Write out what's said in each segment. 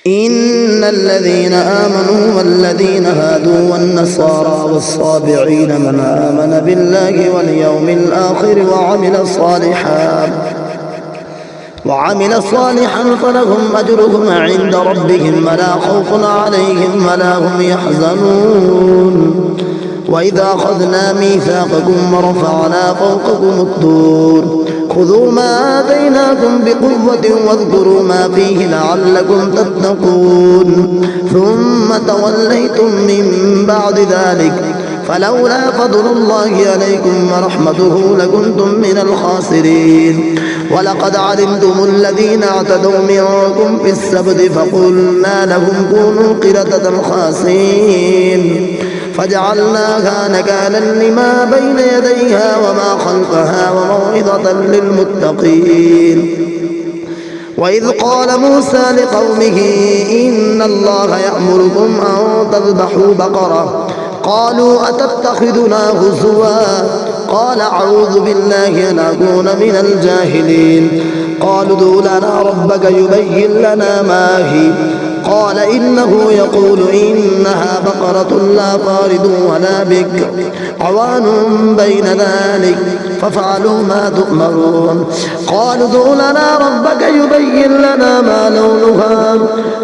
إن الذين آمنوا والذين هادوا والنصارى والصابعين من آمن بالله واليوم الآخر وعمل صالحا فلهم أجرهم عند ربهم ولا خوف عليهم ولا هم يحزنون. وإذا أخذنا ميثاقكم ورفعنا فوقكم الطور خذوا ما آتيناكم بقوة واذكروا ما فيه لعلكم تتقون ثم توليتم من بعد ذلك فلولا فضل الله عليكم ورحمته لكنتم من الخاسرين. ولقد علمتم الذين اعتدوا منكم في السبت فقلنا لهم كونوا قردة خاسئين فجعلناها نكالا لما بين يديها وما خلفها وموعظة للمتقين. وإذ قال موسى لقومه إن الله يأمركم أن تذبحوا بقرة قالوا أتتخذنا هزوا قال أعوذ بالله أن أكون من الجاهلين. قالوا ادع لنا ربك يبين لنا ما هي قال إنه يقول إنها بقرة لا فارض ولا بكر عوان بين ذلك فافعلوا ما تؤمرون. قالوا ادع لنا ربك يبين لنا ما لونها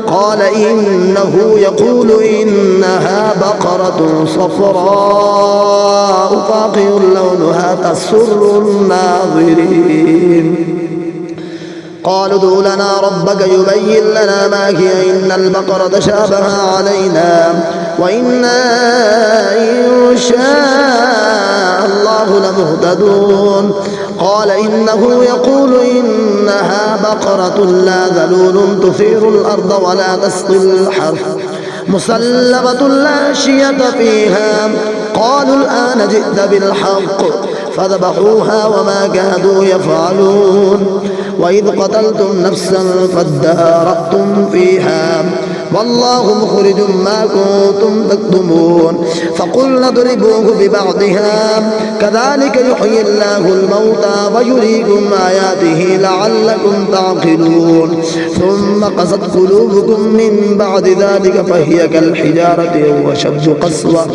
قال إنه يقول إنها بقرة صفراء فاقع لونها تسر الناظرين. قالوا ادع لنا ربك يبين لنا ما هي إن البقرة شابه علينا وإنا إن شاء الله لمهتدون. قال إنه يقول إنها بقرة لا ذلول تثير الأرض ولا تسقي الحرث مسلمة لا شية فيها. قالوا الآن جئت بالحق فذبحوها وما كادوا يفعلون. وإذ قتلتم نفسا فادارأتم فيها والله مخرج ما كنتم تكتمون. فقلنا اضربوه ببعضها كذلك يحيي الله الموتى ويريكم آياته لعلكم تعقلون. ثم قست قلوبكم من بعد ذلك فهي كالحجارة وشد قسوة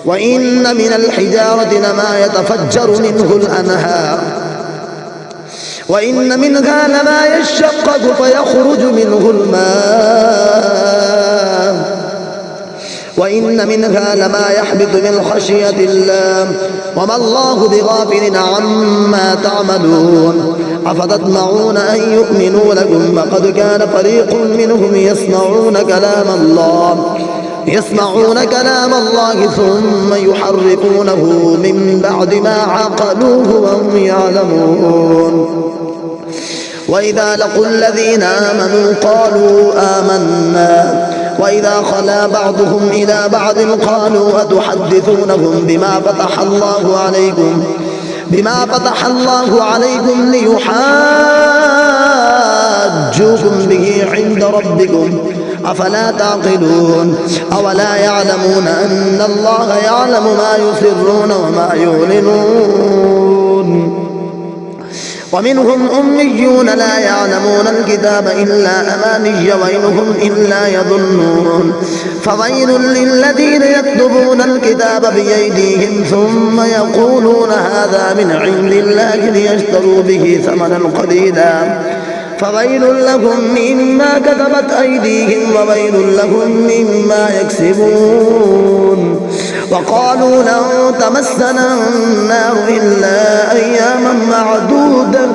وإن من الحجارة لما يتفجر منه الأنهار وإن منها لما يشقق فيخرج منه الماء وإن منها لما يحبط من خشية الله وما الله بغافل عما تعملون. أفتطمعون أن يؤمنوا لكم وقد كان فريق منهم يسمعون كلام الله ثم يحرفونه من بعد ما عقلوه وهم يعلمون. وإذا لقوا الذين آمنوا قالوا آمنا وإذا خلا بعضهم إلى بعض قالوا أتحدثونهم بما فتح الله عليكم ليحاجوكم به عند ربكم أفلا تعقلون. أولا يعلمون أن الله يعلم ما يسرون وما يعلنون. ومنهم أميون لا يعلمون الكتاب إلا أماني وإنهم إلا يظنون. فويل للذين يكتبون الكتاب بأيديهم ثم يقولون هذا من عند الله ليشتروا به ثمنا قليلا فويل لهم مما كتبت أيديهم وويل لهم مما يكسبون. وقالوا لن تمسنا النار إلا أياما معدودة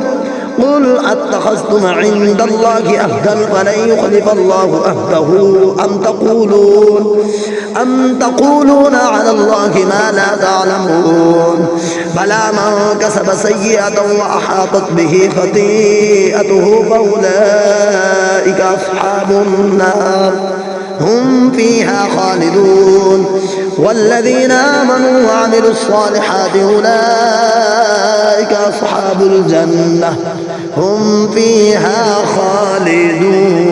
قل أتخذتم عند الله عهدا فلن يخلف الله عهده أم تقولون على الله ما لا تعلمون. بلى من كسب سيئة وأحاطت به خطيئته فأولئك أصحاب النار هم فيها خالدون. والذين آمنوا وعملوا الصالحات أولئك أصحاب الجنة هم فيها خالدون.